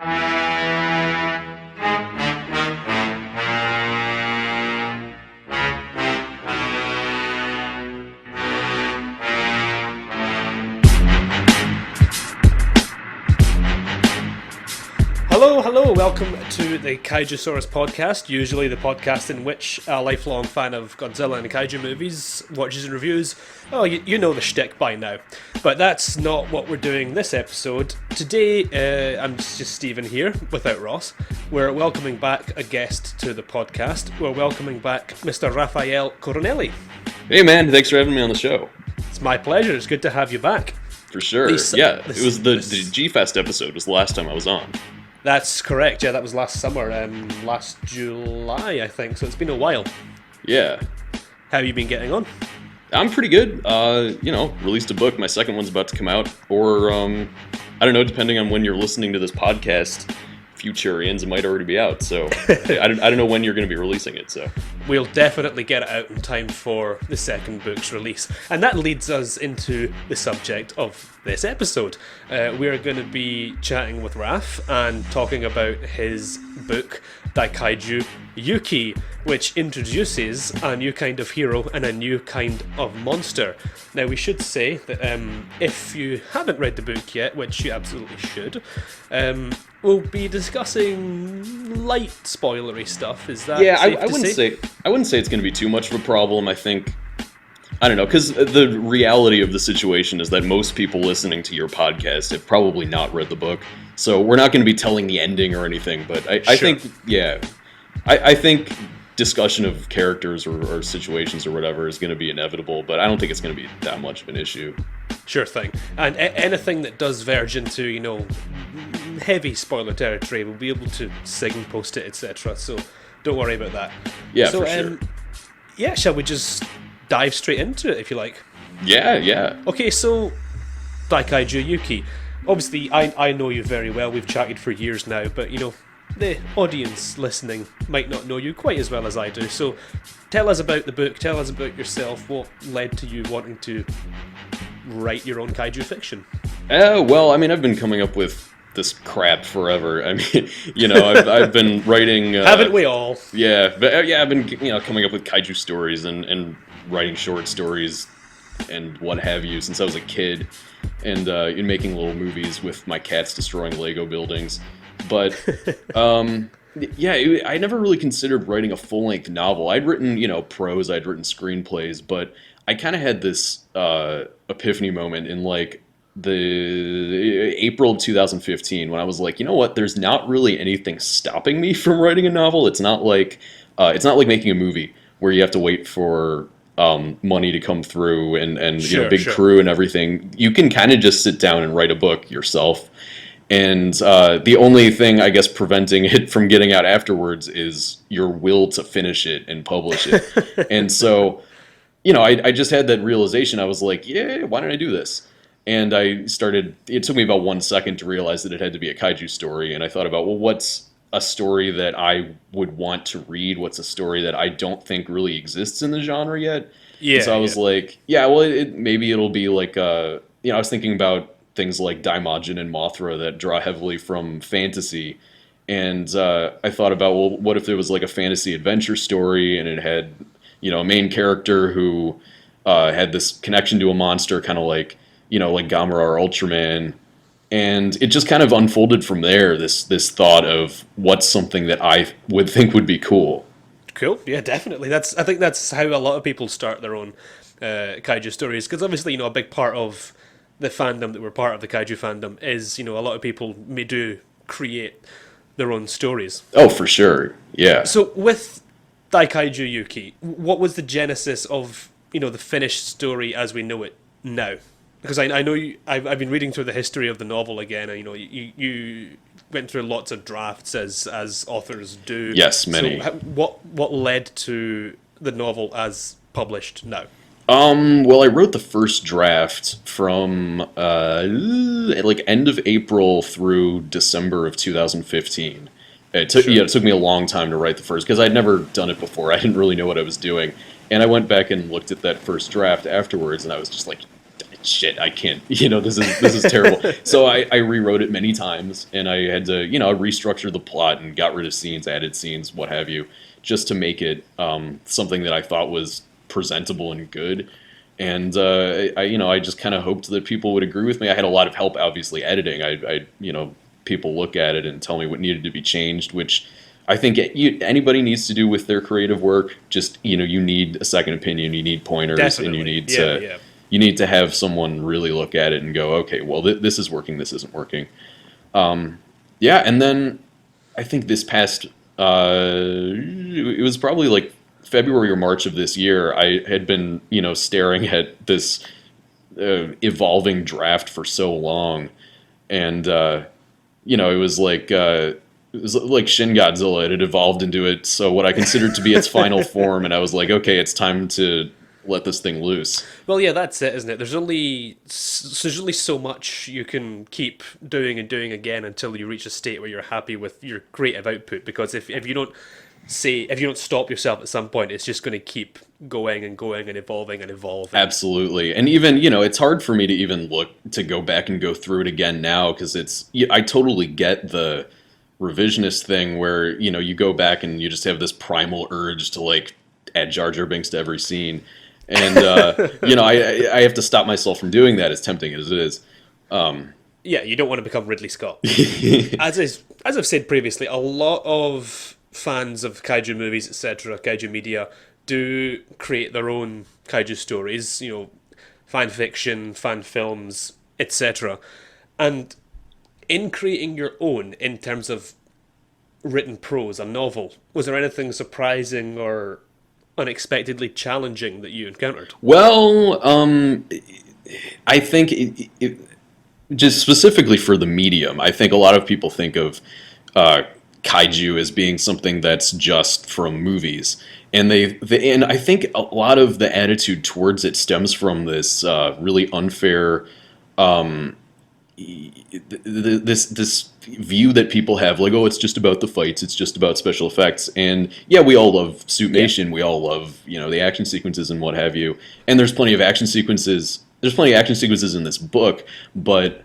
Hello, welcome to the Kaijusaurus Podcast, usually the podcast in which a lifelong fan of Godzilla and Kaiju movies watches and reviews. Oh, you know the shtick by now. But that's not what we're doing this episode. Today, I'm just Steven here, without Ross. We're welcoming back a guest to the podcast. We're welcoming back Mr. Raffael Coronelli. Hey man, thanks for having me on the show. It's my pleasure, it's good to have you back. For sure, it was the G-Fest episode was the last time I was on. That's correct, yeah, that was last summer, last July, I think, so it's been a while. Yeah. How have you been getting on? I'm pretty good. Released a book, my second one's about to come out, or, I don't know, depending on when you're listening to this podcast, Futurians, it might already be out, so I don't know when you're going to be releasing it, so. We'll definitely get it out in time for the second book's release. And that leads us into the subject of this episode. We're going to be chatting with Raff and talking about his book, Daikaiju Yuki, which introduces a new kind of hero and a new kind of monster. Now, we should say that if you haven't read the book yet, which you absolutely should, we'll be discussing light spoilery stuff. Is that safe to say? I wouldn't say it's going to be too much of a problem. I don't know, because the reality of the situation is that most people listening to your podcast have probably not read the book, so we're not going to be telling the ending or anything, but I think discussion of characters or situations or whatever is going to be inevitable, but I don't think it's going to be that much of an issue. Sure thing. And anything that does verge into, heavy spoiler territory, we'll be able to signpost it, etc., so don't worry about that. Yeah, so, for sure. Yeah, shall we just dive straight into it, if you like? Yeah. Okay, so Daikaiju Yuki. Obviously, I know you very well. We've chatted for years now, but, the audience listening might not know you quite as well as I do. So tell us about the book, tell us about yourself, what led to you wanting to write your own kaiju fiction? Well, I've been coming up with this crap forever. I've been writing... Haven't we all? Yeah, but I've been coming up with kaiju stories and writing short stories and what have you since I was a kid, and making little movies with my cats destroying Lego buildings. But I never really considered writing a full-length novel. I'd written prose, I'd written screenplays, but I kind of had this epiphany moment in the April 2015 when I was like, you know what? There's not really anything stopping me from writing a novel. It's not like making a movie where you have to wait for money to come through and big crew and everything. You can kind of just sit down and write a book yourself. And the only thing, I guess, preventing it from getting out afterwards is your will to finish it and publish it. And so, I just had that realization. I was like, yeah, why don't I do this? And it took me about 1 second to realize that it had to be a kaiju story. And I thought about, well, what's a story that I would want to read? What's a story that I don't think really exists in the genre yet? Yeah. And so I was like, maybe it'll be like, I was thinking about things like Daimajin and Mothra that draw heavily from fantasy. And I thought about, well, what if there was like a fantasy adventure story and it had, a main character who had this connection to a monster, kind of like Gamera or Ultraman. And it just kind of unfolded from there, this thought of what's something that I would think would be cool. Cool, yeah, definitely. I think that's how a lot of people start their own kaiju stories, because obviously, a big part of the fandom that we're part of, the kaiju fandom, is, a lot of people do create their own stories. Oh, for sure, yeah. So with Daikaiju Yuki, what was the genesis of, the finished story as we know it now? Because I know I've been reading through the history of the novel again, and you went through lots of drafts as authors do. Yes, many. So what led to the novel as published now? Well, I wrote the first draft from end of April through December of 2015. It took me a long time to write the first, because I'd never done it before. I didn't really know what I was doing. And I went back and looked at that first draft afterwards, and I was just like, shit, I can't, this is terrible. So I rewrote it many times, and I had to, restructure the plot and got rid of scenes, added scenes, what have you, just to make it something that I thought was presentable and good. And I just kind of hoped that people would agree with me. I had a lot of help, obviously, editing. I people look at it and tell me what needed to be changed, which I think anybody needs to do with their creative work. Just you need a second opinion, you need pointers, Definitely. and you need to have someone really look at it and go, okay, well this is working, this isn't working. And then I think this past it was probably like February or March of this year, I had been staring at this evolving draft for so long, and it was like Shin Godzilla. It had evolved into it, so what I considered to be its final form, and I was like, okay, it's time to let this thing loose. Well, yeah, that's it, isn't it? There's only so much you can keep doing and doing again until you reach a state where you're happy with your creative output. Because if you don't stop yourself at some point, it's just going to keep going and evolving and evolving. Absolutely. And even, it's hard for me to even go back and go through it again now, because I totally get the revisionist thing where, you go back and you just have this primal urge to like add Jar Jar Binks to every scene. And, I have to stop myself from doing that, as tempting as it is. Yeah, you don't want to become Ridley Scott. As I've said previously, a lot of fans of kaiju movies, etc., kaiju media, do create their own kaiju stories, fan fiction, fan films, etc. And in creating your own, in terms of written prose, a novel, was there anything surprising or unexpectedly challenging that you encountered? Well, I think just specifically for the medium, I think a lot of people think of kaiju as being something that's just from movies, and and I think a lot of the attitude towards it stems from this really unfair this view that people have, like, oh, it's just about the fights, it's just about special effects. And yeah, we all love Suitmation, we all love the action sequences and what have you, and there's plenty of action sequences in this book, but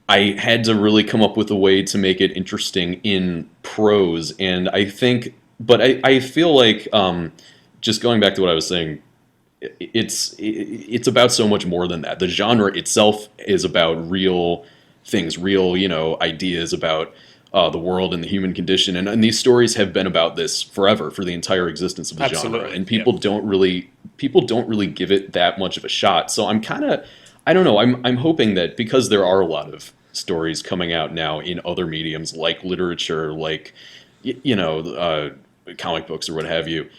I had to really come up with a way to make it interesting in prose. And I feel like, just going back to what I was saying, it's about so much more than that. The genre itself is about real things, real, ideas about the world and the human condition. And these stories have been about this forever, for the entire existence of the genre. And people don't really give it that much of a shot. So I'm I don't know, I'm hoping that, because there are a lot of stories coming out now in other mediums, like literature, like, comic books or what have you,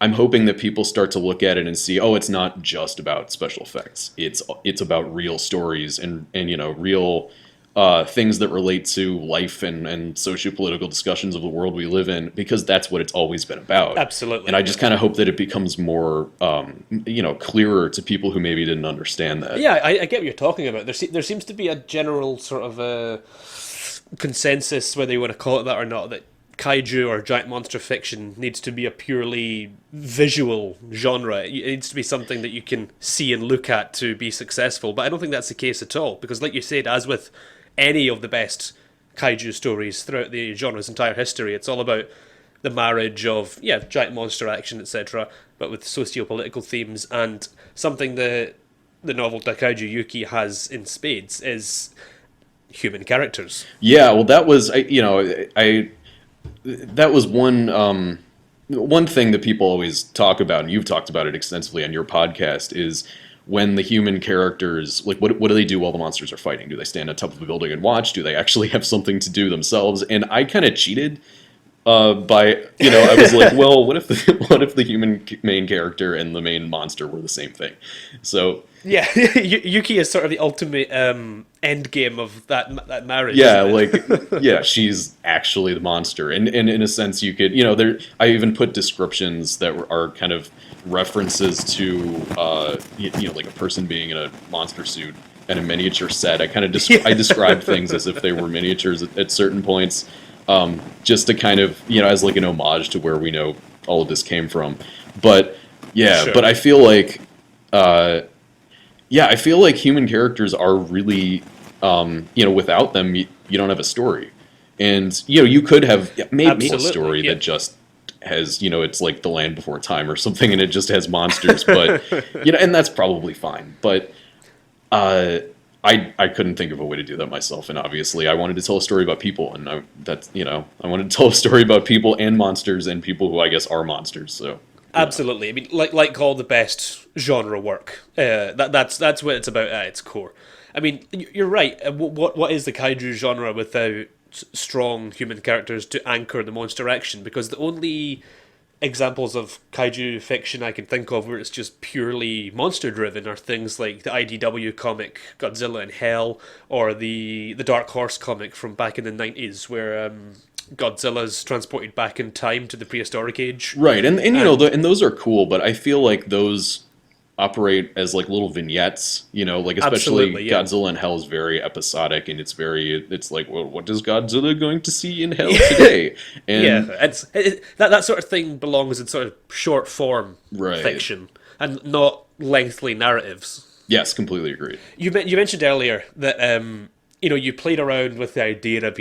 I'm hoping that people start to look at it and see, oh, it's not just about special effects. It's about real stories and real things that relate to life and socio-political discussions of the world we live in, because that's what it's always been about. Absolutely. And I just kind of hope that it becomes more, clearer to people who maybe didn't understand that. Yeah, I get what you're talking about. There seems to be a general sort of consensus, whether you want to call it that or not, that kaiju or giant monster fiction needs to be a purely visual genre. It needs to be something that you can see and look at to be successful. But I don't think that's the case at all, because like you said, as with any of the best kaiju stories throughout the genre's entire history, it's all about the marriage of giant monster action, etc., but with socio-political themes. And something the novel Daikaiju Yuki has in spades is human characters. Yeah, well, that was that was one thing that people always talk about, and you've talked about it extensively on your podcast, is when the human characters, like, what do they do while the monsters are fighting? Do they stand on top of a building and watch? Do they actually have something to do themselves? And I kind of cheated by, I was like, well, what if the human main character and the main monster were the same thing? So yeah, Yuki is sort of the ultimate end game of that marriage. Yeah, like, she's actually the monster, and in a sense, you could, I even put descriptions that are kind of references to, like a person being in a monster suit and a miniature set. I kind of I described things as if they were miniatures at certain points, just to kind of, as like an homage to where we know all of this came from. But yeah, Sure. But I feel like, Yeah, I feel like human characters are really, without them, you don't have a story. And, you could have made a story that just has, it's like The Land Before Time or something, and it just has monsters. But, and that's probably fine. But I couldn't think of a way to do that myself. And obviously, I wanted to tell a story about people. And I wanted to tell a story about people and monsters and people who I guess are monsters. So. Absolutely. I mean, like all the best genre work, that's what it's about at its core. I mean, you're right. What is the kaiju genre without strong human characters to anchor the monster action? Because the only examples of kaiju fiction I can think of where it's just purely monster driven are things like the IDW comic Godzilla in Hell, or the Dark Horse comic from back in the 90s where Godzilla's transported back in time to the prehistoric age. Right, and and those are cool, but I feel like those operate as like little vignettes, like especially Godzilla in Hell is very episodic, and it's like, well, what is Godzilla going to see in Hell today? And that sort of thing belongs in sort of short form fiction and not lengthy narratives. Yes, completely agreed. You mentioned earlier that you played around with the idea of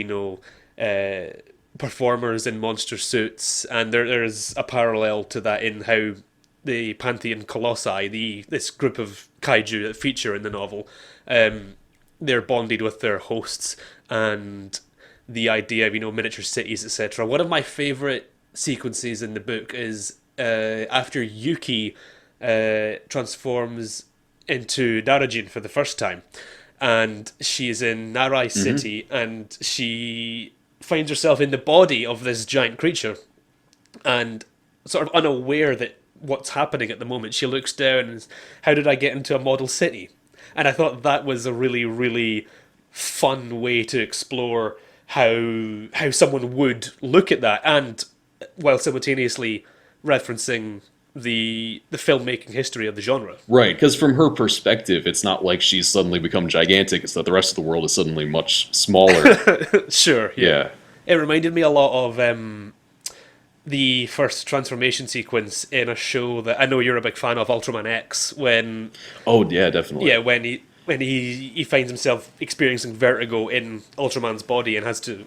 performers in monster suits, and there's a parallel to that in how the Pantheon Colossi, this group of kaiju that feature in the novel, they're bonded with their hosts, and the idea of miniature cities, etc. One of my favourite sequences in the book is after Yuki transforms into Narajin for the first time, and she's in Narai City, and she finds herself in the body of this giant creature, and sort of unaware that what's happening at the moment, she looks down and, how did I get into a model city? And I thought that was a really, really fun way to explore how someone would look at that, and while simultaneously referencing the filmmaking history of the genre. Right, because from her perspective, it's not like she's suddenly become gigantic, it's that the rest of the world is suddenly much smaller. Sure, yeah. It reminded me a lot of the first transformation sequence in a show that I know you're a big fan of, Ultraman X, when... Oh, yeah, definitely. Yeah, when he finds himself experiencing vertigo in Ultraman's body and has to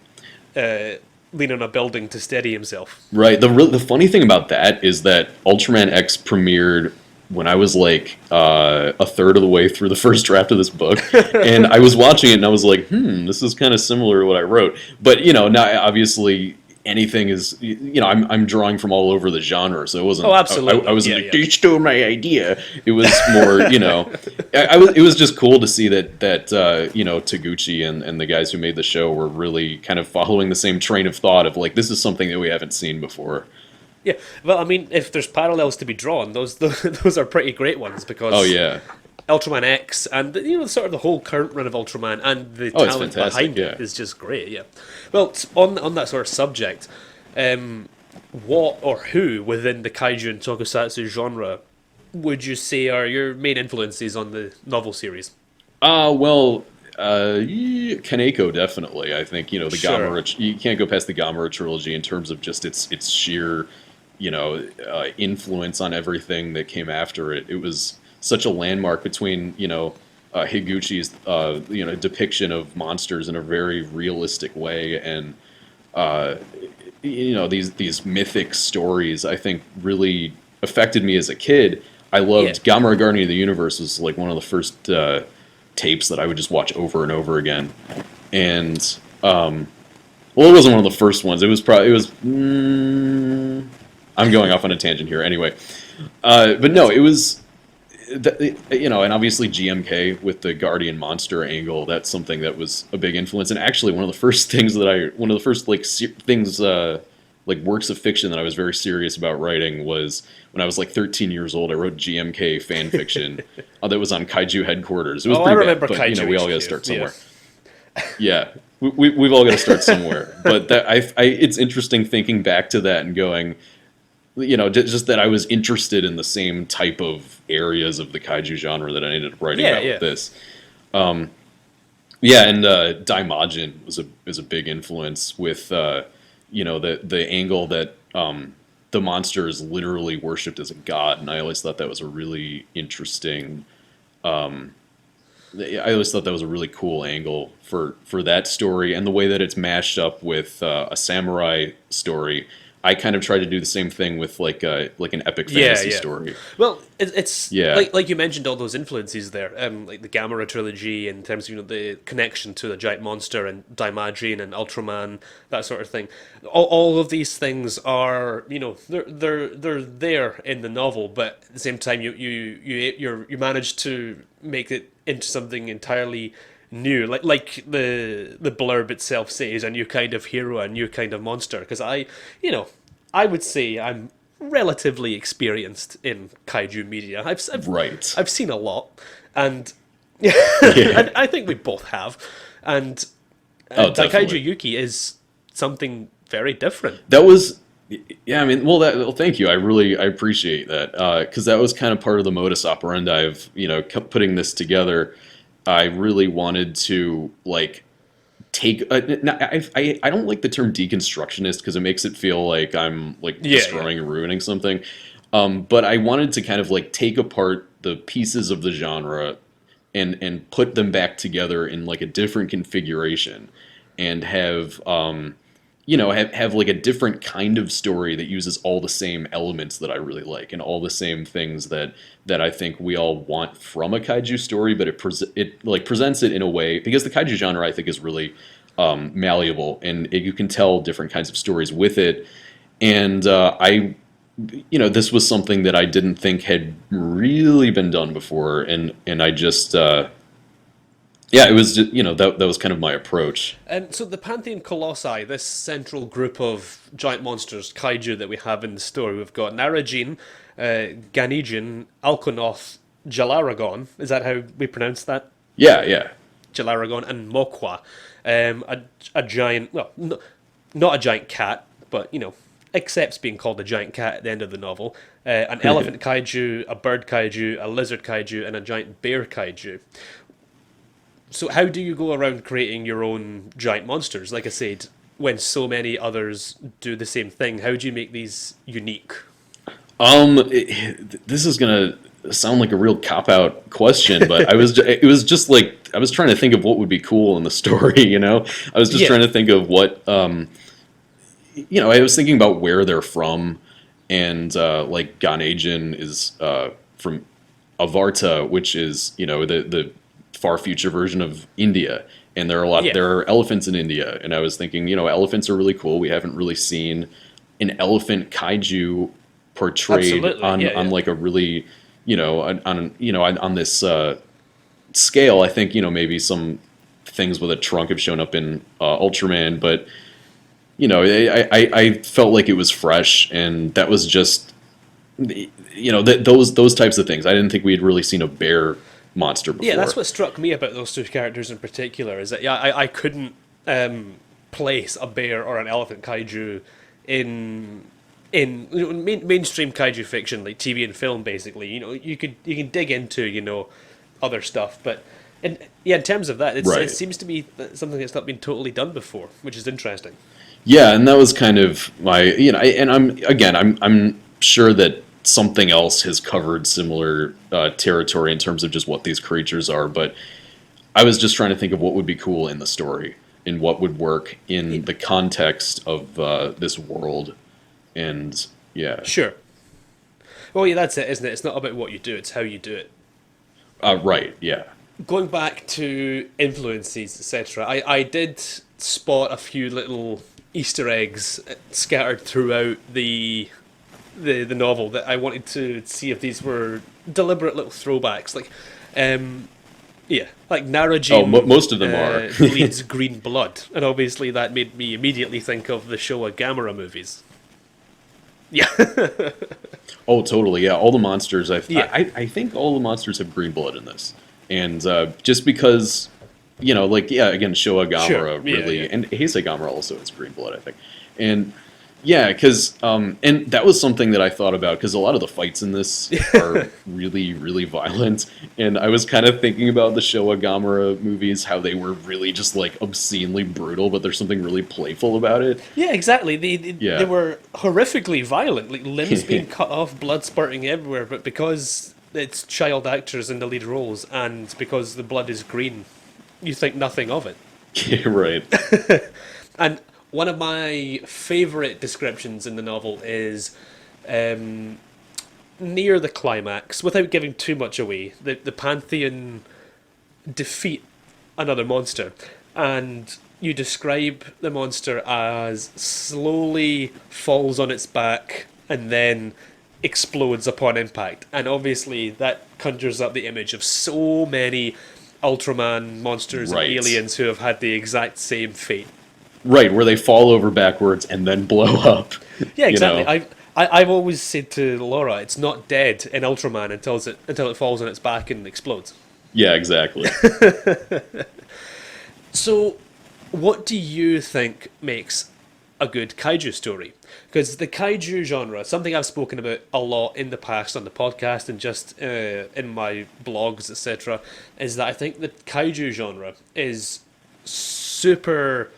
lean on a building to steady himself. Right. The funny thing about that is that Ultraman X premiered when I was like a third of the way through the first draft of this book, and I was watching it and I was like, this is kind of similar to what I wrote. But, now obviously anything is, I'm drawing from all over the genre, so it wasn't. Oh, absolutely. I wasn't they stole my idea. It was more, it was just cool to see that Taguchi and the guys who made the show were really kind of following the same train of thought of like, this is something that we haven't seen before. Yeah, well, I mean, if there's parallels to be drawn, those are pretty great ones, because Ultraman X and sort of the whole current run of Ultraman and the talent behind it is just great. Yeah. Well, on that sort of subject, what or who within the kaiju and tokusatsu genre would you say are your main influences on the novel series? Kaneko definitely. I think the Gamera. You can't go past the Gamera trilogy in terms of just its sheer influence on everything that came after it. It was such a landmark between Higuchi's depiction of monsters in a very realistic way, and these mythic stories I think really affected me as a kid. I loved Gamera Guardian of the Universe was like one of the first tapes that I would just watch over and over again, and it wasn't one of the first ones. I'm going off on a tangent here anyway. But no, it was, and obviously GMK with the Guardian monster angle, that's something that was a big influence. And actually one of the first things works of fiction that I was very serious about writing was when I was like 13 years old. I wrote Gmk Fan Fiction that was on Kaiju headquarters. It was pretty bad, but Kaiju we all got to start somewhere. Yeah, we've all got to start somewhere. But it's interesting thinking back to that and going, just that I was interested in the same type of areas of the kaiju genre that I ended up writing about with this. And Daimajin was a big influence with the angle that the monster is literally worshipped as a god, and I always thought that was a really interesting I always thought that was a really cool angle for that story, and the way that it's mashed up with a samurai story. I kind of tried to do the same thing with like an epic fantasy story. Well, it's like you mentioned all those influences there, like the Gamera trilogy in terms of the connection to the giant monster and Daimajin and Ultraman, that sort of thing. All of these things are they're there in the novel, but at the same time you manage to make it into something entirely new, like the blurb itself says, a new kind of hero, a new kind of monster. Because I would say I'm relatively experienced in kaiju media. I've seen a lot, and I think we both have. And Daikaiju Yuki is something very different. That was. Yeah, I mean, well, thank you. I appreciate that, because that was kind of part of the modus operandi of putting this together. I really wanted to take. I don't like the term deconstructionist because it makes it feel like I'm destroying and ruining something. But I wanted to kind of take apart the pieces of the genre and put them back together in a different configuration, and have have a different kind of story that uses all the same elements that I really like and all the same things that I think we all want from a kaiju story, but it presents it in a way, because the kaiju genre I think is really malleable, and you can tell different kinds of stories with it. And this was something that I didn't think had really been done before, and I just it was just, that was kind of my approach. So the Pantheon Colossi, this central group of giant monsters, kaiju, that we have in the story, we've got Narajin, Ganijin, Alkonoth, Jalaragon. Is that how we pronounce that? Yeah. Jalaragon, and Mokwa. A giant, well, not a giant cat, but, accepts being called a giant cat at the end of the novel. An elephant kaiju, a bird kaiju, a lizard kaiju, and a giant bear kaiju. So how do you go around creating your own giant monsters? Like I said, when so many others do the same thing, how do you make these unique? This is gonna sound like a real cop-out question, but I was trying to think of what would be cool in the story. I was just trying to think of what I was thinking about where they're from, and Ganejin is from Avarta, which is the far future version of India, and there are elephants in India, and I was thinking, elephants are really cool. We haven't really seen an elephant kaiju portrayed on a really on this scale. I think maybe some things with a trunk have shown up in Ultraman, but I felt like it was fresh, and that was just those types of things. I didn't think we had really seen a bear monster before. Yeah, that's what struck me about those two characters in particular, is that I couldn't place a bear or an elephant kaiju in mainstream kaiju fiction, like TV and film. Basically, you can dig into other stuff, but in terms of that, it seems to be something that's not been totally done before, which is interesting. Yeah, and that was kind of my and I'm sure that something else has covered similar territory in terms of just what these creatures are, but I was just trying to think of what would be cool in the story and what would work in the context of this world. And sure. Well, that's it, isn't it? It's not about what you do, it's how you do it. Right, yeah. Going back to influences, etc., I did spot a few little Easter eggs scattered throughout the novel that I wanted to see if these were deliberate little throwbacks, like Narajin. Most of them are. Bleeds green blood, and obviously that made me immediately think of the Showa Gamera movies. Yeah. Oh, totally. Yeah, all the monsters. I think all the monsters have green blood in this, and just because again, Showa Gamera really, and Heisei Gamera also has green blood, I think, and. Yeah, because and that was something that I thought about, because a lot of the fights in this are really, really violent, and I was kind of thinking about the Showa Gamera movies, how they were really just obscenely brutal, but there's something really playful about it. Yeah, exactly. They were horrifically violent, like limbs being cut off, blood spurting everywhere, but because it's child actors in the lead roles, and because the blood is green, you think nothing of it. Yeah, right. And one of my favourite descriptions in the novel is near the climax, without giving too much away, the Pantheon defeat another monster, and you describe the monster as slowly falls on its back and then explodes upon impact. And obviously that conjures up the image of so many Ultraman monsters Right. and aliens who have had the exact same fate. Right, where they fall over backwards and then blow up. Yeah, you know? exactly. I've always said to Laura, it's not dead in Ultraman until it falls on its back and explodes. Yeah, exactly. So, what do you think makes a good kaiju story? Because the kaiju genre, something I've spoken about a lot in the past on the podcast and just in my blogs, etc., is that I think the kaiju genre is super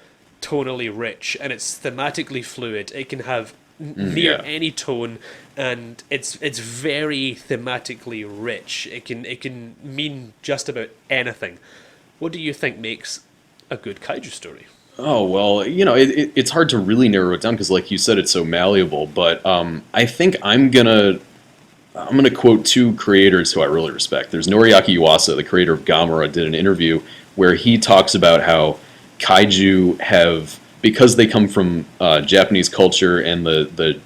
tonally rich and it's thematically fluid. It can have near any tone, and it's very thematically rich. It can mean just about anything. What do you think makes a good kaiju story? Oh, well, it's hard to really narrow it down because, like you said, it's so malleable. But I think I'm gonna quote two creators who I really respect. There's Noriaki Yuasa, the creator of Gamera, did an interview where he talks about how kaiju have, because they come from Japanese culture and the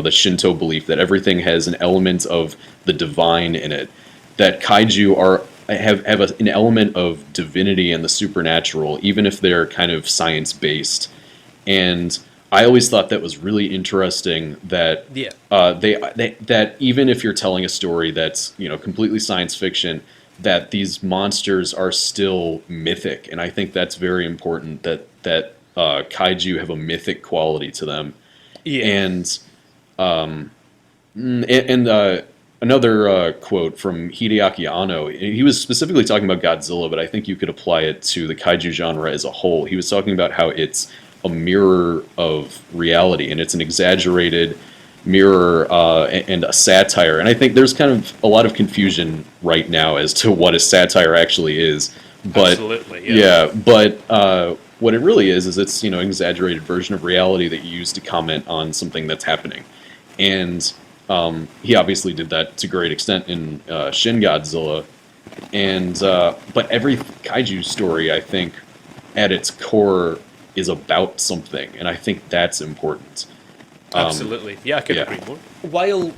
Shinto belief that everything has an element of the divine in it, that kaiju have an element of divinity and the supernatural, even if they're kind of science-based. And I always thought that was really interesting that that even if you're telling a story that's completely science fiction, that these monsters are still mythic. And I think that's very important, that kaiju have a mythic quality to them. Yeah. And another quote from Hideaki Anno, he was specifically talking about Godzilla, but I think you could apply it to the kaiju genre as a whole. He was talking about how it's a mirror of reality, and it's an exaggerated mirror and a satire. And I think there's kind of a lot of confusion right now as to what a satire actually is. But, absolutely, yeah. But what it really is it's an exaggerated version of reality that you use to comment on something that's happening. And he obviously did that to great extent in Shin Godzilla. And but every kaiju story, I think, at its core is about something, and I think that's important. Absolutely. Yeah, I couldn't agree more. While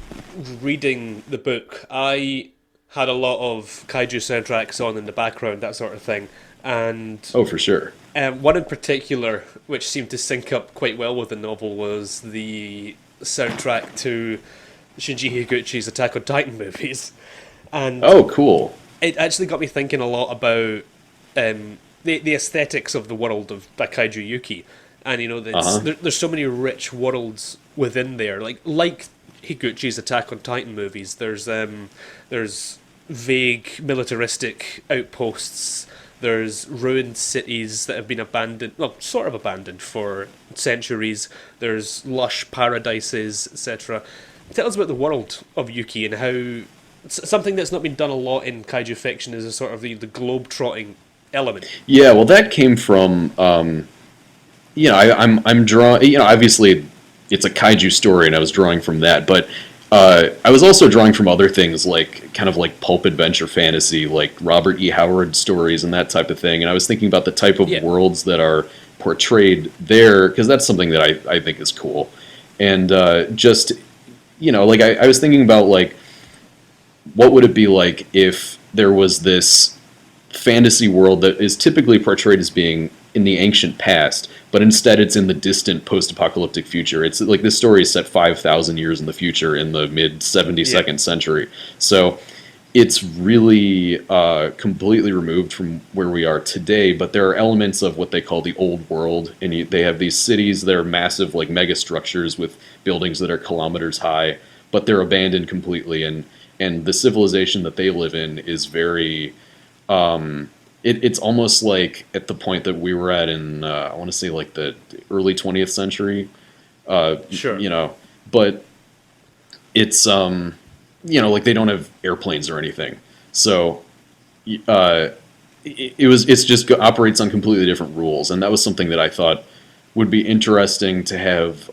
reading the book, I had a lot of kaiju soundtracks on in the background, that sort of thing. And oh, for sure. One in particular, which seemed to sync up quite well with the novel, was the soundtrack to Shinji Higuchi's Attack on Titan movies. And oh, cool. It actually got me thinking a lot about the aesthetics of the world of Daikaiju Yuki. And there's so many rich worlds within there, like Higuchi's Attack on Titan movies. There's vague militaristic outposts. There's ruined cities that have been abandoned, well, sort of abandoned for centuries. There's lush paradises, etc. Tell us about the world of Yuki and how something that's not been done a lot in kaiju fiction is a sort of the globe-trotting element. Yeah, well, that came from I'm drawing. Obviously, it's a kaiju story, and I was drawing from that. But I was also drawing from other things, like kind of like pulp adventure fantasy, like Robert E. Howard stories and that type of thing. And I was thinking about the type of worlds that are portrayed there, because that's something that I think is cool. And just like I was thinking about like what would it be like if there was this fantasy world that is typically portrayed as being in the ancient past, but instead it's in the distant post-apocalyptic future. It's like this story is set 5,000 years in the future in the mid-72nd century. So it's really completely removed from where we are today, but there are elements of what they call the old world, and they have these cities that are massive, like mega structures with buildings that are kilometers high, but they're abandoned completely, and the civilization that they live in is very... It's almost like at the point that we were at in, I want to say like the early 20th century. Sure. But it's, like they don't have airplanes or anything. So it's just operates on completely different rules, and that was something that I thought would be interesting to have,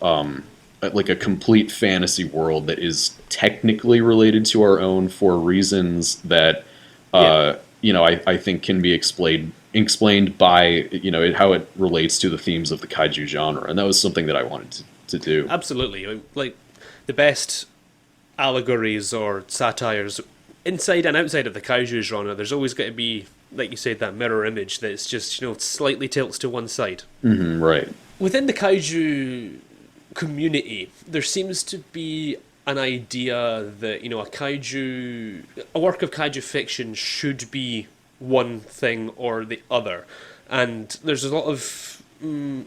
like a complete fantasy world that is technically related to our own for reasons that I think can be explained by how it relates to the themes of the kaiju genre, and that was something that I wanted to do. Absolutely, like the best allegories or satires inside and outside of the kaiju genre. There's always got to be, like you said, that mirror image that's just slightly tilts to one side. Mm-hmm, right. Within the kaiju community, there seems to be an idea that a work of kaiju fiction should be one thing or the other, and there's a lot of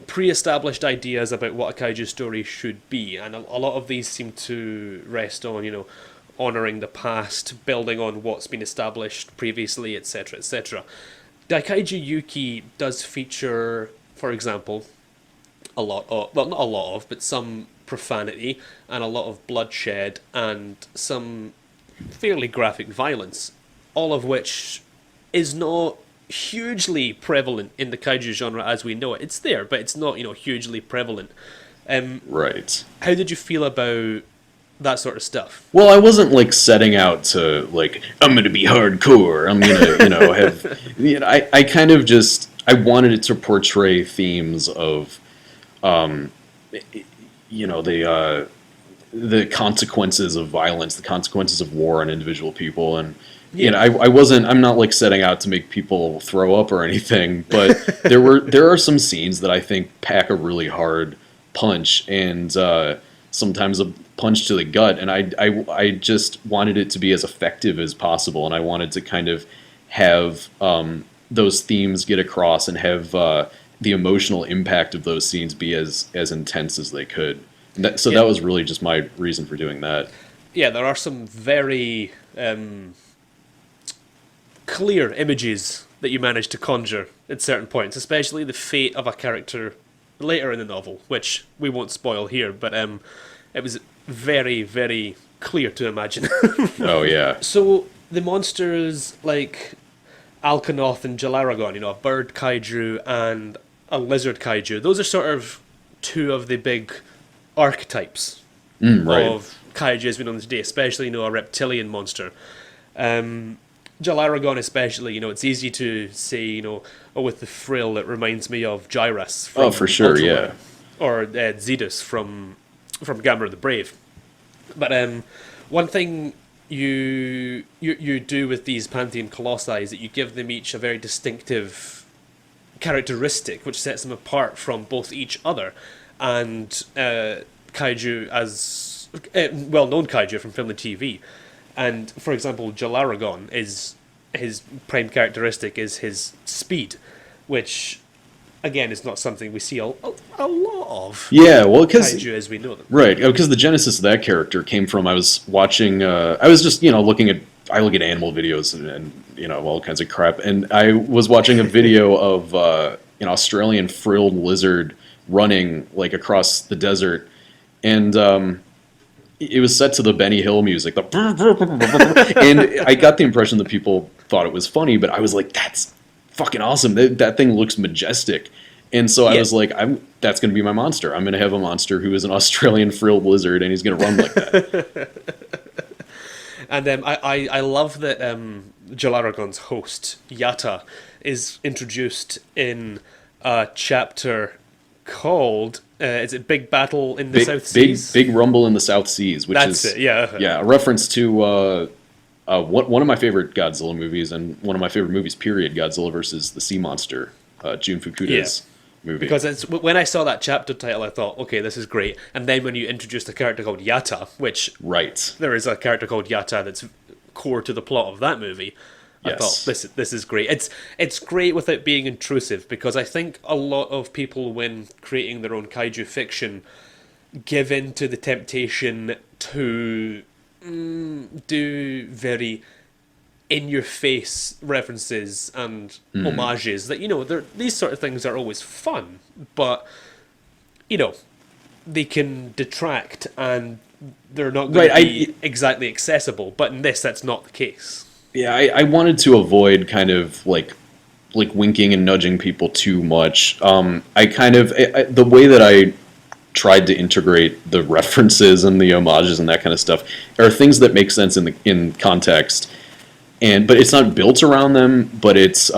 pre-established ideas about what a kaiju story should be, and a lot of these seem to rest on honoring the past, building on what's been established previously, etc., etc. Daikaiju Yuki does feature, for example, not a lot of, but some profanity and a lot of bloodshed and some fairly graphic violence, all of which is not hugely prevalent in the kaiju genre as we know it. It's there, but it's not hugely prevalent. Right. How did you feel about that sort of stuff? Well, I wasn't like setting out to I'm going to be hardcore. I'm going to have I kind of just I wanted it to portray themes of the consequences of violence, the consequences of war on individual people, and I'm not setting out to make people throw up or anything, but there are some scenes that I think pack a really hard punch, and sometimes a punch to the gut, and I just wanted it to be as effective as possible, and I wanted to kind of have those themes get across and have the emotional impact of those scenes be as intense as they could. That was really just my reason for doing that. Yeah, there are some very clear images that you manage to conjure at certain points, especially the fate of a character later in the novel, which we won't spoil here, but it was very, very clear to imagine. Oh, yeah. So the monsters like Alkanoth and Jalaragon, a bird kaiju and a lizard kaiju, those are sort of two of the big archetypes right. of kaiju as we know them today, especially a reptilian monster. Jalaragon especially, it's easy to say, with the frill, it reminds me of Gyras from for sure, Ultraman, yeah. or Zedus from Gamera the Brave. But one thing you do with these Pantheon Colossi is that you give them each a very distinctive characteristic, which sets them apart from both each other and kaiju as well-known kaiju from film and TV. And for example, Jalaragon his prime characteristic is his speed, which again is not something we see a lot of. Yeah, well, because kaiju as we know them. Right, because the genesis of that character came from I was watching. I was just looking at. I look at animal videos and all kinds of crap, and I was watching a video of an Australian frilled lizard running across the desert, and it was set to the Benny Hill music, and I got the impression that people thought it was funny, but I was like, that's fucking awesome. That thing looks majestic. And so I was like, that's going to be my monster. I'm going to have a monster who is an Australian frilled lizard, and he's going to run like that. And I love that Jalaragon's host, Yatta, is introduced in a chapter called, is it Big Battle in the South Seas? Big Rumble in the South Seas, which That's it, yeah. Yeah, a reference to one of my favorite Godzilla movies, and one of my favorite movies, period, Godzilla versus the Sea Monster, Jun Fukuda's movie. Because when I saw that chapter title, I thought, okay, this is great. And then when you introduced a character called Yatta, which there is a character called Yatta that's core to the plot of that movie, I thought, this is great. It's great without being intrusive, because I think a lot of people, when creating their own kaiju fiction, give in to the temptation to do very in-your-face references and homages that, these sort of things are always fun, but, they can detract and they're not going to be exactly accessible. But in this, that's not the case. Yeah, I wanted to avoid kind of like winking and nudging people too much. The way that I tried to integrate the references and the homages and that kind of stuff are things that make sense in context. But it's not built around them, but it's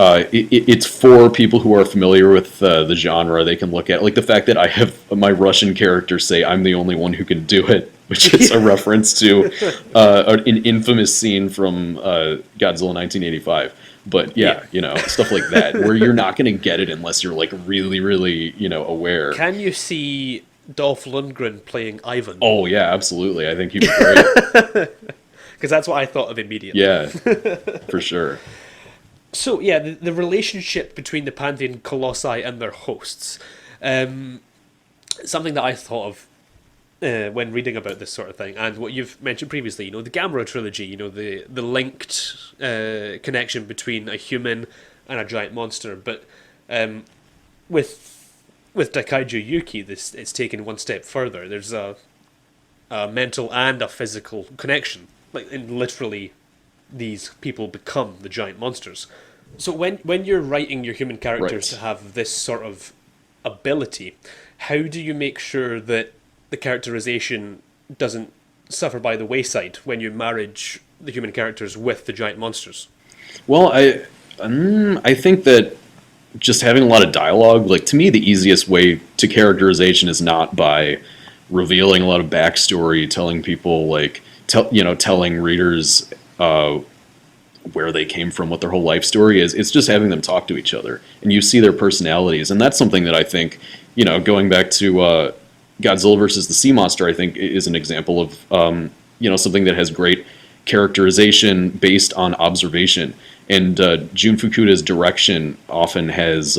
for people who are familiar with the genre. They can look at like the fact that I have my Russian character say I'm the only one who can do it, which is a reference to an infamous scene from Godzilla 1985. But yeah, stuff like that, where you're not going to get it unless you're like really, really, aware. Can you see Dolph Lundgren playing Ivan? Oh yeah, absolutely. I think he'd be great. Because that's what I thought of immediately. Yeah, for sure. So, yeah, the relationship between the Pantheon Colossi and their hosts. Something that I thought of when reading about this sort of thing, and what you've mentioned previously, the Gamera trilogy, the linked connection between a human and a giant monster. But with Daikaiju Yuki, it's taken one step further. There's a mental and a physical connection. Like, literally, these people become the giant monsters. So when you're writing your human characters to have this sort of ability, how do you make sure that the characterization doesn't suffer by the wayside when you marriage the human characters with the giant monsters? Well, I think that just having a lot of dialogue, like, to me, the easiest way to characterization is not by revealing a lot of backstory, telling people, like, telling readers where they came from, what their whole life story is. It's just having them talk to each other, and you see their personalities, and that's something that I think, going back to Godzilla versus the Sea Monster, I think is an example of something that has great characterization based on observation. And Jun Fukuda's direction often has,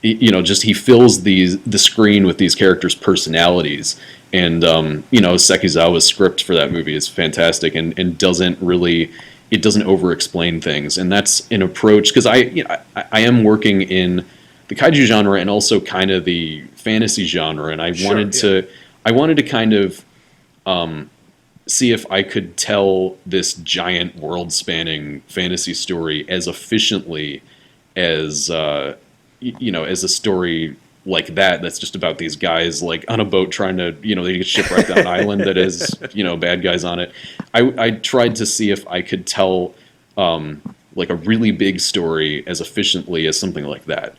just he fills the screen with these characters' personalities. And Sekizawa's script for that movie is fantastic and doesn't over-explain things. And that's an approach, because I am working in the kaiju genre and also kind of the fantasy genre, and I wanted to kind of see if I could tell this giant world-spanning fantasy story as efficiently as as a story like that's just about these guys like on a boat trying to they get shipwrecked on an island that has bad guys on it. I tried to see if I could tell like a really big story as efficiently as something like that.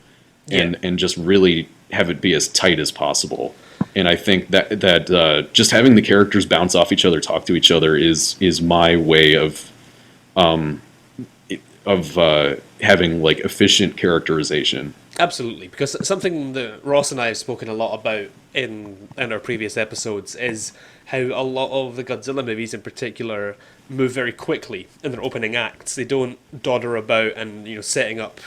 And just really have it be as tight as possible. And I think that just having the characters bounce off each other, talk to each other is my way of having like efficient characterization. Absolutely, because something that Ross and I have spoken a lot about in our previous episodes is how a lot of the Godzilla movies in particular move very quickly in their opening acts. They don't dawdle about and setting up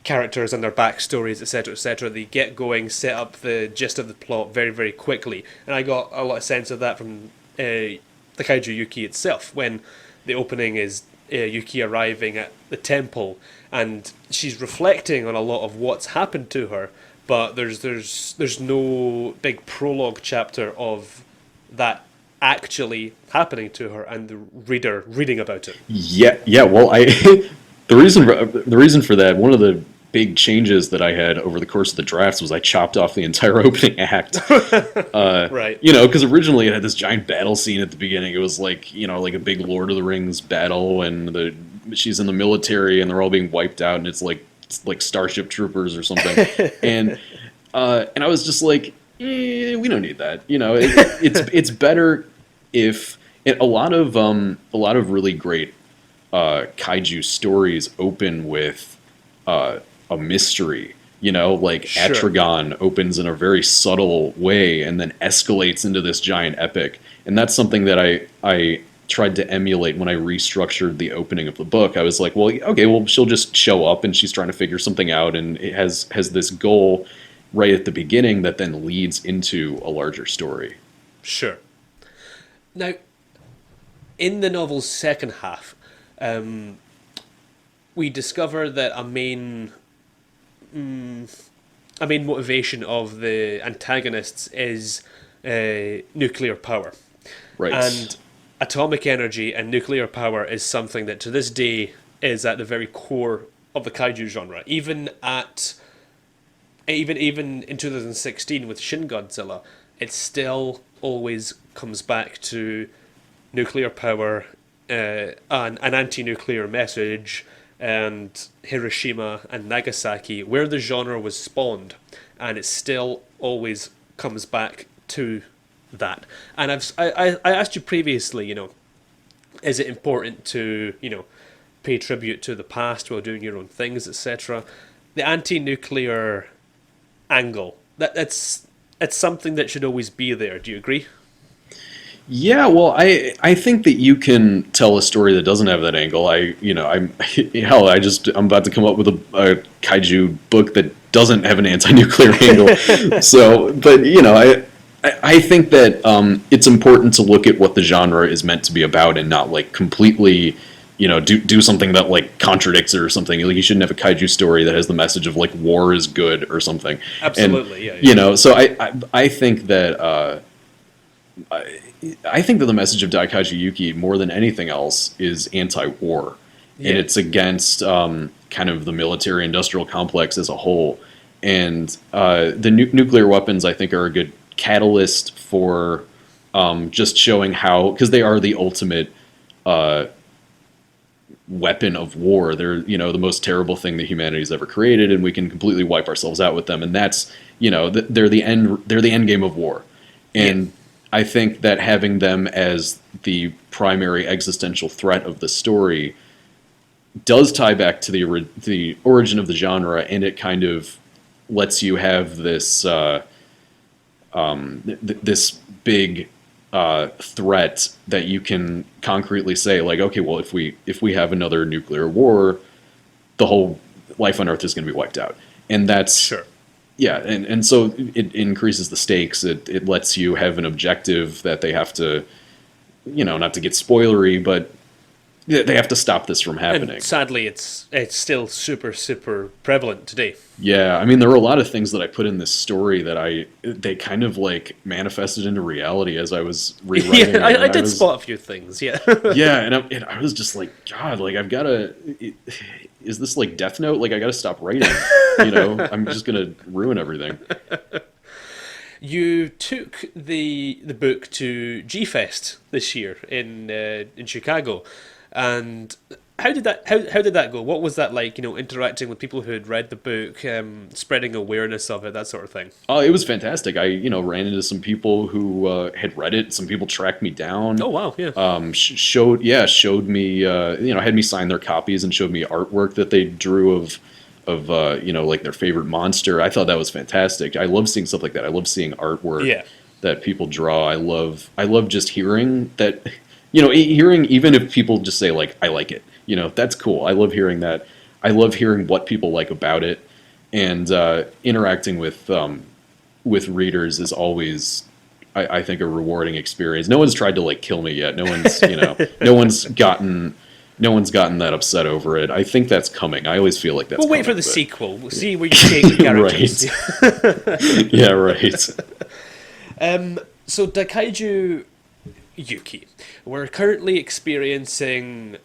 characters and their backstories, etc., etc. They get going, set up the gist of the plot very, very quickly. And I got a lot of sense of that from Daikaiju Yuki itself, when the opening is Yuki arriving at the temple, and she's reflecting on a lot of what's happened to her, but there's no big prologue chapter of that actually happening to her and the reader reading about it. Yeah. Well, the reason for that, one of the big changes that I had over the course of the drafts was I chopped off the entire opening act. Right. Because originally it had this giant battle scene at the beginning. It was like, like a big Lord of the Rings battle, and she's in the military and they're all being wiped out, and it's like Starship Troopers or something. and I was just like, we don't need that. It's better if a lot of really great kaiju stories open with a mystery, like Sure. Atragon opens in a very subtle way and then escalates into this giant epic. And that's something that I tried to emulate when I restructured the opening of the book. I was like, well, okay, well, she'll just show up and she's trying to figure something out, and it has this goal right at the beginning that then leads into a larger story. Sure. Now, in the novel's second half, we discover that a main motivation of the antagonists is nuclear power. Right. And atomic energy and nuclear power is something that to this day is at the very core of the kaiju genre. Even in 2016 with Shin Godzilla, it still always comes back to nuclear power, an anti-nuclear message, and Hiroshima and Nagasaki, where the genre was spawned, and it still always comes back to that. And I asked you previously, is it important to, pay tribute to the past while doing your own things, etc. The anti-nuclear angle, it's something that should always be there. Do you agree? Yeah, well, I think that you can tell a story that doesn't have that angle. I'm about to come up with a kaiju book that doesn't have an anti-nuclear angle. So, but I think that it's important to look at what the genre is meant to be about and not like completely, do something that like contradicts it or something. Like you shouldn't have a kaiju story that has the message of like war is good or something. Absolutely, and, yeah. So I think that. I think that the message of Daikaiju Yuki, more than anything else, is anti-war. Yeah. And it's against kind of the military-industrial complex as a whole. And the nuclear weapons, I think, are a good catalyst for just showing how... Because they are the ultimate weapon of war. They're, the most terrible thing that humanity's ever created, and we can completely wipe ourselves out with them. And that's, they're the end game of war. And... Yeah. I think that having them as the primary existential threat of the story does tie back to the origin of the genre, and it kind of lets you have this this big threat that you can concretely say, like, okay, well, if we have another nuclear war, the whole life on Earth is going to be wiped out, and that's sure. Yeah, and so it increases the stakes. It lets you have an objective that they have to, not to get spoilery, but they have to stop this from happening. And sadly, it's still super, super prevalent today. Yeah, I mean, there were a lot of things that I put in this story that they kind of like manifested into reality as I was rewriting. Yeah, I did spot a few things, yeah. Yeah, and I was just like, God, like I've got to... Is this like Death Note? Like I got to stop writing, I'm just going to ruin everything. You took the book to G-Fest this year in Chicago, and how did that go? What was that like? Interacting with people who had read the book, spreading awareness of it, that sort of thing. Oh, it was fantastic. I ran into some people who had read it. Some people tracked me down. Oh wow, yeah. Showed me had me sign their copies and showed me artwork that they drew of like their favorite monster. I thought that was fantastic. I love seeing stuff like that. I love seeing artwork that people draw. I love just hearing that. Hearing even if people just say like I like it. That's cool. I love hearing that. I love hearing what people like about it, and interacting with readers is always, I think, a rewarding experience. No one's tried to like kill me yet. No one's, no one's gotten that upset over it. I think that's coming. I always feel like that's. We'll wait for the sequel. We'll see where you take the characters. Right. Yeah. Right. So Daikaiju Yuki, we're currently experiencing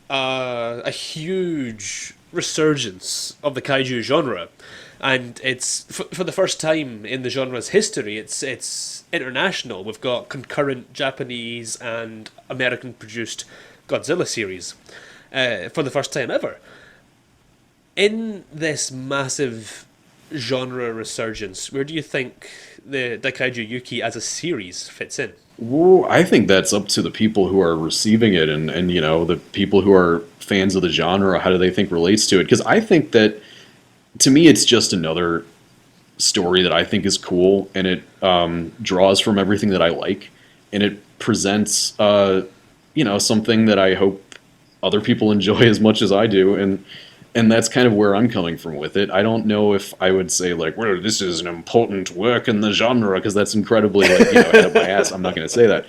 a huge resurgence of the kaiju genre, and it's for the first time in the genre's history. It's international. We've got concurrent Japanese and American produced Godzilla series for the first time ever. In this massive genre resurgence, where do you think the Daikaiju Yuki as a series fits in? Well, I think that's up to the people who are receiving it and the people who are fans of the genre. How do they think relates to it? Because I think that, to me, it's just another story that I think is cool, and it draws from everything that I like, and it presents something that I hope other people enjoy as much as I do, and that's kind of where I'm coming from with it. I don't know if I would say like, well, this is an important work in the genre, because that's incredibly head up my ass. I'm not going to say that.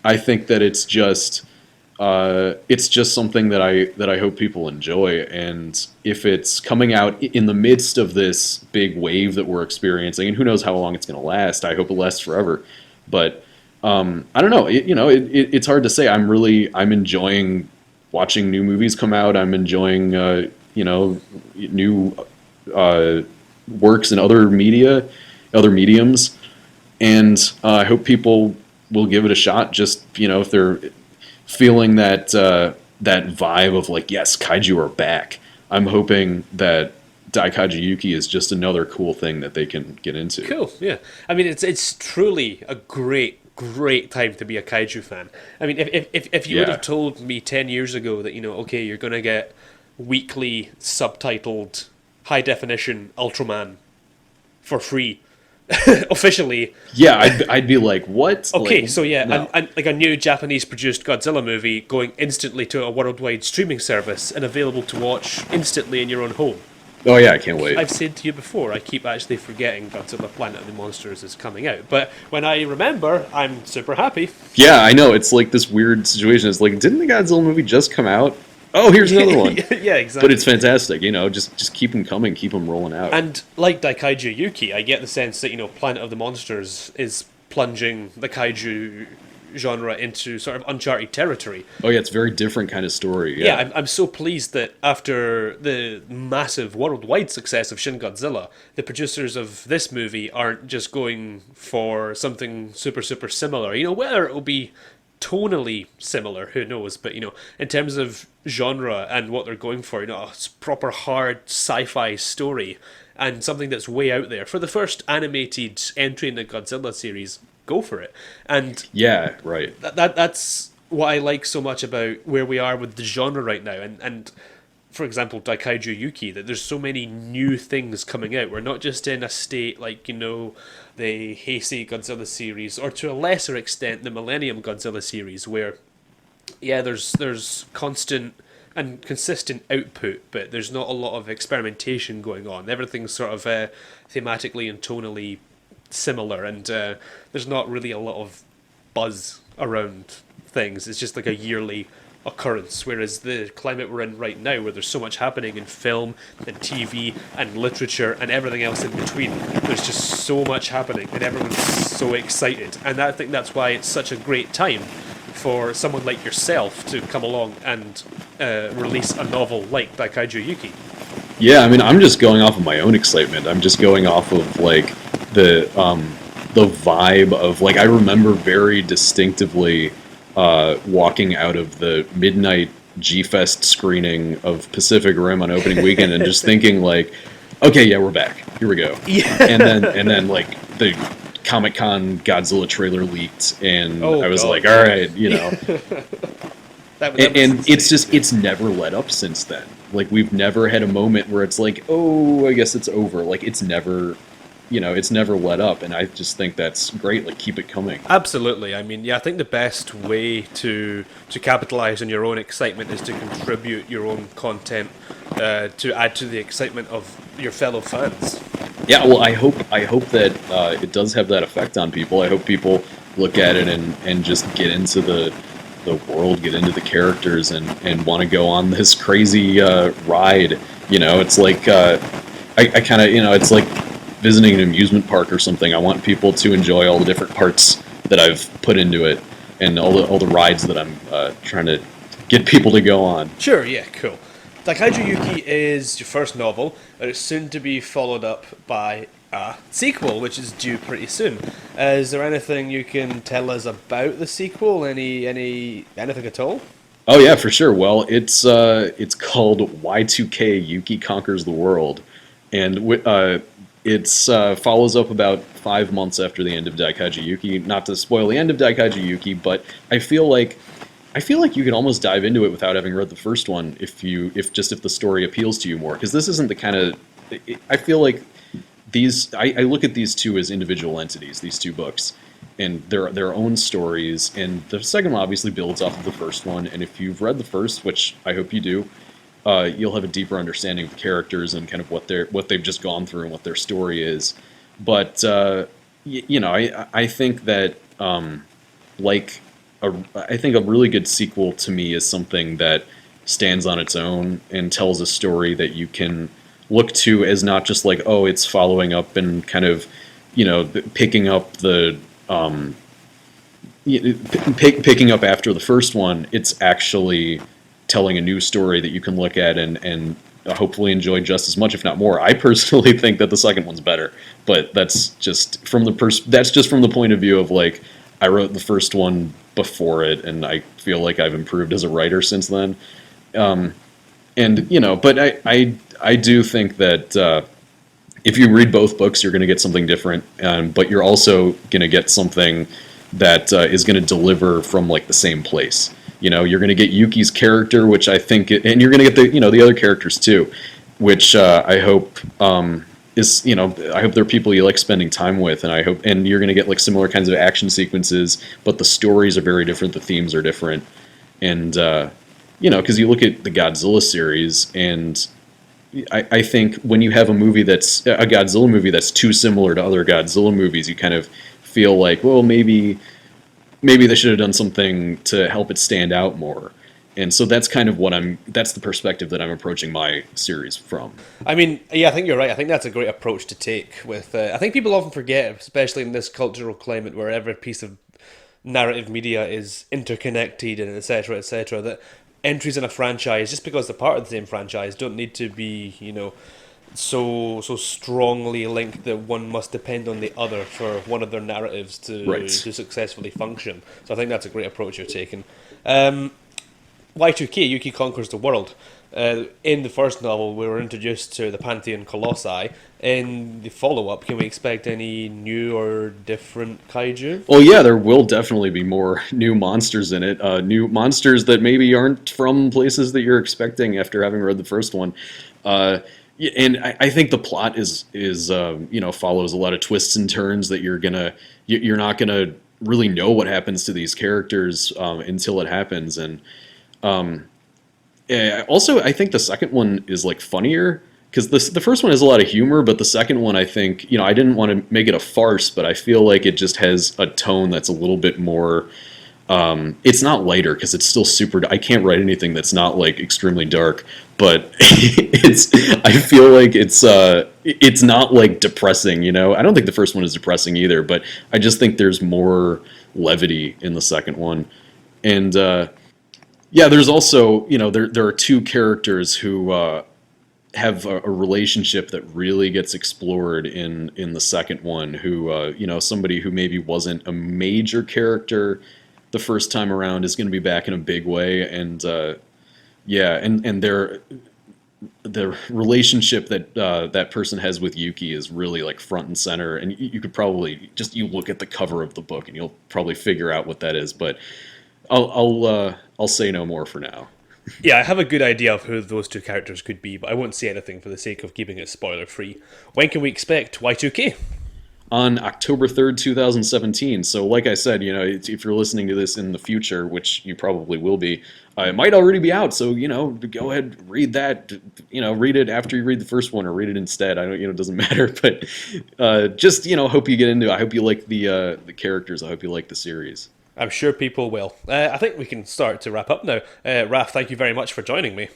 I think that it's just something that I hope people enjoy, and if it's coming out in the midst of this big wave that we're experiencing, and who knows how long it's going to last. I hope it lasts forever. But I don't know. It's hard to say. I'm enjoying watching new movies come out. I'm enjoying new works in other mediums, and I hope people will give it a shot. Just if they're feeling that that vibe of like, yes, kaiju are back. I'm hoping that Daikaiju Yuki is just another cool thing that they can get into. Cool, yeah. I mean, it's truly a great time to be a kaiju fan. I mean, if you would have told me 10 years ago that, okay, you're going to get weekly subtitled high definition Ultraman for free, officially. Yeah, I'd be like, what? Okay, like, so yeah, no. and like a new Japanese produced Godzilla movie going instantly to a worldwide streaming service and available to watch instantly in your own home. Oh yeah, I can't wait. I've said to you before, I keep actually forgetting Godzilla Planet of the Monsters is coming out. But when I remember, I'm super happy. Yeah, I know. It's like this weird situation. It's like, didn't the Godzilla movie just come out? Oh, here's another one. Yeah, exactly. But it's fantastic, just keep them coming, keep them rolling out. And like Daikaiju Yuki, I get the sense that, Planet of the Monsters is plunging the kaiju genre into sort of uncharted territory. Oh yeah, it's a very different kind of story. Yeah, I'm so pleased that after the massive worldwide success of Shin Godzilla, the producers of this movie aren't just going for something super, super similar. Whether it will be tonally similar, who knows, but in terms of genre and what they're going for, a proper hard sci-fi story and something that's way out there. For the first animated entry in the Godzilla series, go for it. And yeah, right. That's what I like so much about where we are with the genre right now. And for example, Daikaiju Yuki, that there's so many new things coming out. We're not just in a state like, the Heisei Godzilla series, or to a lesser extent, the Millennium Godzilla series, where, yeah, there's constant and consistent output, but there's not a lot of experimentation going on. Everything's sort of thematically and tonally similar, and there's not really a lot of buzz around things. It's just like a yearly occurrence, whereas the climate we're in right now, where there's so much happening in film and TV and literature and everything else in between, there's just so much happening and everyone's so excited. And I think that's why it's such a great time for someone like yourself to come along and release a novel like Daikaiju Yuki. Yeah, I mean, I'm just going off of my own excitement. I'm just going off of like the vibe of like, I remember very distinctively walking out of the midnight G-Fest screening of Pacific Rim on opening weekend and just thinking like, okay, yeah, we're back. Here we go. Yeah. And then like the Comic-Con Godzilla trailer leaked, and I was like, all right, and it's never let up since then. Like, we've never had a moment where it's like, oh, I guess it's over. Like, it's never let up, and I just think that's great. Like, keep it coming. Absolutely. I mean, yeah, I think the best way to capitalize on your own excitement is to contribute your own content to add to the excitement of your fellow fans. Yeah, well, I hope that it does have that effect on people. I hope people look at it and just get into the world, get into the characters, and want to go on this crazy ride. It's like I kind of it's like visiting an amusement park or something. I want people to enjoy all the different parts that I've put into it and all the rides that I'm trying to get people to go on. Sure, yeah, cool. Daikaiju Yuki is your first novel, and it's soon to be followed up by a sequel, which is due pretty soon. Is there anything you can tell us about the sequel? Anything at all? Oh yeah, for sure. Well, it's called Y2K Yuki Conquers the World, and it follows up about 5 months after the end of Daikaiju Yuki. Not to spoil the end of Daikaiju Yuki, but I feel like you can almost dive into it without having read the first one if the story appeals to you more. Because this isn't the kind of... I feel like I look at these two as individual entities, these two books, and their own stories. And the second one obviously builds off of the first one. And if you've read the first, which I hope you do, you'll have a deeper understanding of the characters and kind of what they've just gone through and what their story is. But I think that I think a really good sequel to me is something that stands on its own and tells a story that you can look to as not just like, oh, it's following up and kind of picking up the picking up after the first one, it's actually telling a new story that you can look at and hopefully enjoy just as much, if not more. I personally think that the second one's better, but that's just from the point of view of like, I wrote the first one before it, and I feel like I've improved as a writer since then. And but I do think that if you read both books, you're going to get something different, but you're also going to get something that is going to deliver from like the same place. You're going to get Yuki's character, which I think, and you're going to get the other characters too, which I hope is, I hope they're people you like spending time with, and you're going to get like similar kinds of action sequences, but the stories are very different, the themes are different, and because you look at the Godzilla series, and I think when you have a Godzilla movie that's too similar to other Godzilla movies, you kind of feel like, well, maybe they should have done something to help it stand out more. And so that's kind of that's the perspective that I'm approaching my series from. I mean, yeah, I think you're right. I think that's a great approach to take with, I think people often forget, especially in this cultural climate where every piece of narrative media is interconnected and et cetera, that entries in a franchise, just because they're part of the same franchise, don't need to be, so strongly linked that one must depend on the other for one of their narratives to successfully function. So I think that's a great approach you're taking. Y2K, Yuki Conquers the World. In the first novel, we were introduced to the Pantheon Colossi. In the follow-up, can we expect any new or different kaiju? Well, yeah, there will definitely be more new monsters in it. New monsters that maybe aren't from places that you're expecting after having read the first one. And I think the plot is follows a lot of twists and turns that you're not gonna really know what happens to these characters until it happens. And also, I think the second one is like funnier, because the first one has a lot of humor, but the second one, I think, I didn't want to make it a farce, but I feel like it just has a tone that's a little bit more. It's not lighter, because it's still super. I can't write anything that's not like extremely dark, but I feel like it's not like depressing. I don't think the first one is depressing either, but I just think there's more levity in the second one, and yeah, there's also there are two characters who have a relationship that really gets explored in the second one. Who somebody who maybe wasn't a major character the first time around is going to be back in a big way, and and the relationship that that person has with Yuki is really like front and center, and you could probably you look at the cover of the book and you'll probably figure out what that is, but I'll say no more for now. Yeah, I have a good idea of who those two characters could be, but I won't say anything for the sake of keeping it spoiler free. When can we expect Y2K? On October 3rd, 2017. So like I said, if you're listening to this in the future, which you probably will be, it might already be out. So, go ahead, read that, read it after you read the first one or read it instead. I don't, it doesn't matter, but hope you get into it. I hope you like the characters. I hope you like the series. I'm sure people will. I think we can start to wrap up now. Raff, thank you very much for joining me.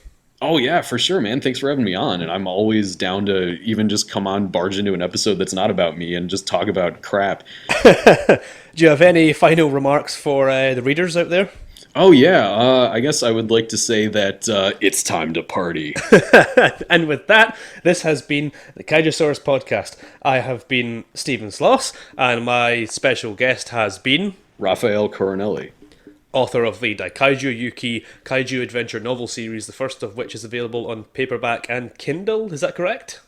Oh, yeah, for sure, man. Thanks for having me on. And I'm always down to even just come on, barge into an episode that's not about me and just talk about crap. Do you have any final remarks for the readers out there? Oh, yeah. I guess I would like to say that it's time to party. And with that, this has been the Kaijusaurus Podcast. I have been Steven Sloss, and my special guest has been Raffael Coronelli, author of the Daikaiju Yuki Kaiju adventure novel series, the first of which is available on paperback and Kindle. Is that correct?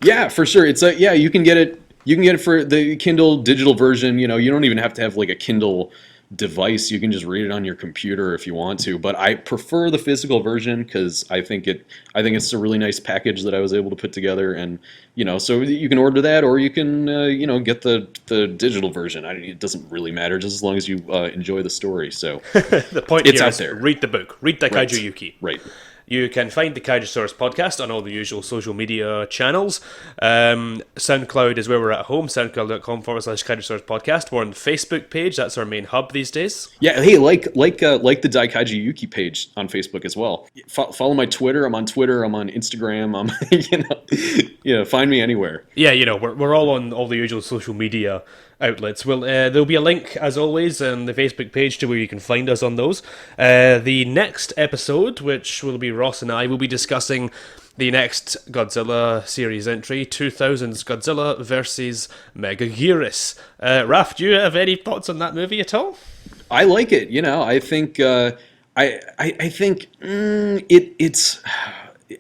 Yeah, for sure. It's you can get it. You can get it for the Kindle digital version. You don't even have to have like a Kindle device. You can just read it on your computer if you want to. But I prefer the physical version because I think it's a really nice package that I was able to put together. And so you can order that, or you can get the digital version. It doesn't really matter, just as long as you enjoy the story. So the point it's here out is there. Read the book. Read Daikaiju Yuki. Right. You can find the Kaijusaurus Podcast on all the usual social media channels. SoundCloud is where we're at home, soundcloud.com/Kaijusaurus Podcast. We're on the Facebook page. That's our main hub these days. Yeah, hey, like the Daikaiju Yuki page on Facebook as well. Follow my Twitter. I'm on Twitter. I'm on Instagram. I'm, find me anywhere. Yeah, we're all on all the usual social media outlets. Well, there'll be a link, as always, on the Facebook page to where you can find us on those. The next episode, which will be Ross and I, will be discussing the next Godzilla series entry, 2000's Godzilla versus Megaguirus. Raff, do you have any thoughts on that movie at all? I like it. I think I think it's.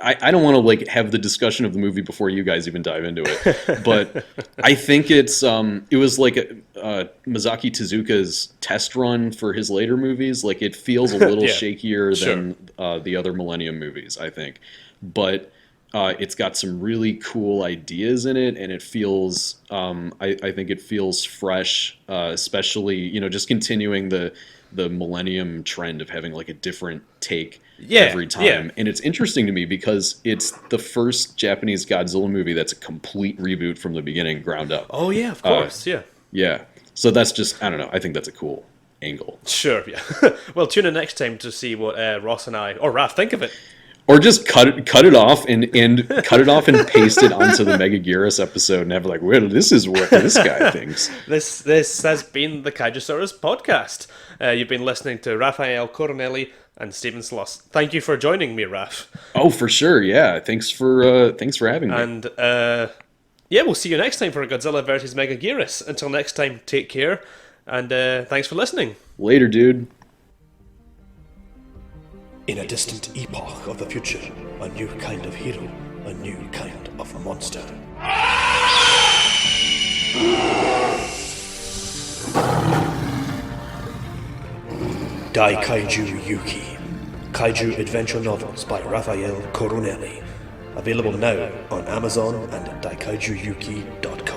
I don't want to like have the discussion of the movie before you guys even dive into it, but I think it was like Masaki Tezuka's test run for his later movies. Like it feels a little shakier than the other Millennium movies, I think, but it's got some really cool ideas in it, and it feels I think it feels fresh, especially just continuing the Millennium trend of having like a different take every time. Yeah. And it's interesting to me because it's the first Japanese Godzilla movie that's a complete reboot from the beginning, ground up. Oh yeah, of course, yeah. So that's just, I don't know, I think that's a cool angle. Sure, yeah. Well, tune in next time to see what Ross and I, or Raff, think of it. Or just cut it off and cut it off and paste it onto the Megaguirus episode and have like, well, this is what this guy thinks. This has been the Kaijusaurus Podcast. You've been listening to Raffael Coronelli and Steven Sloss. Thank you for joining me, Raff. Oh, for sure, yeah. Thanks for having me. And we'll see you next time for Godzilla versus Megaguirus. Until next time, take care, and thanks for listening. Later, dude. In a distant epoch of the future, a new kind of hero, a new kind of monster. Daikaiju Yuki, Kaiju adventure novels by Raffael Coronelli. Available now on Amazon and daikaijuyuki.com.